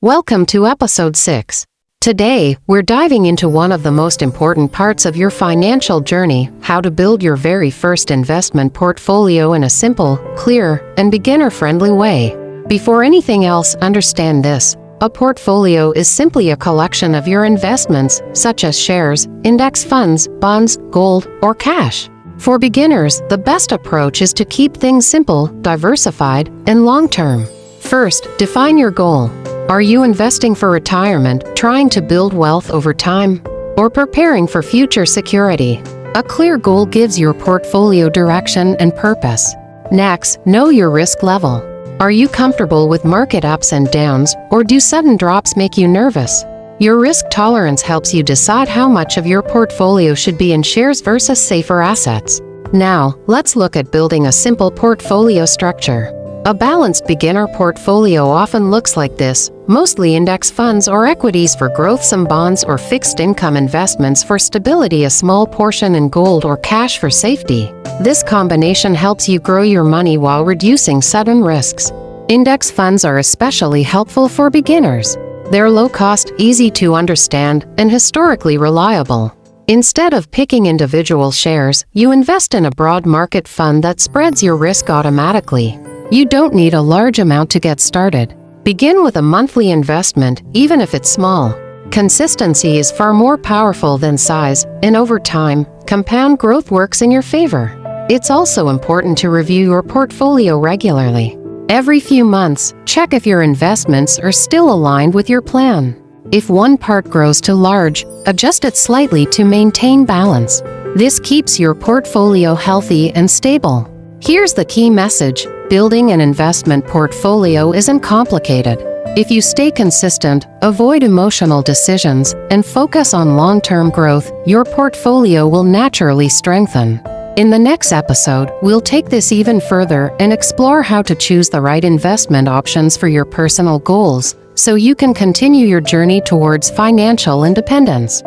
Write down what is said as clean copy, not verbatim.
Welcome to episode 6. Today, we're diving into one of the most important parts of your financial journey: how to build your very first investment portfolio in a simple, clear, and beginner-friendly way. Before anything else, understand this. A portfolio is simply a collection of your investments, such as shares, index funds, bonds, gold, or cash. For beginners, the best approach is to keep things simple, diversified, and long-term. First, define your goal. Are you investing for retirement, trying to build wealth over time, or preparing for future security? A clear goal gives your portfolio direction and purpose. Next, know your risk level. Are you comfortable with market ups and downs, or do sudden drops make you nervous? Your risk tolerance helps you decide how much of your portfolio should be in shares versus safer assets. Now, let's look at building a simple portfolio structure. A balanced beginner portfolio often looks like this: mostly index funds or equities for growth, some bonds or fixed income investments for stability, a small portion in gold or cash for safety. This combination helps you grow your money while reducing sudden risks. Index funds are especially helpful for beginners. They're low cost, easy to understand, and historically reliable. Instead of picking individual shares, you invest in a broad market fund that spreads your risk automatically. You don't need a large amount to get started. Begin with a monthly investment, even if it's small. Consistency is far more powerful than size, and over time, compound growth works in your favor. It's also important to review your portfolio regularly. Every few months, check if your investments are still aligned with your plan. If one part grows too large, adjust it slightly to maintain balance. This keeps your portfolio healthy and stable. Here's the key message: building an investment portfolio isn't complicated. If you stay consistent, avoid emotional decisions, and focus on long-term growth, your portfolio will naturally strengthen. In the next episode, we'll take this even further and explore how to choose the right investment options for your personal goals, so you can continue your journey towards financial independence.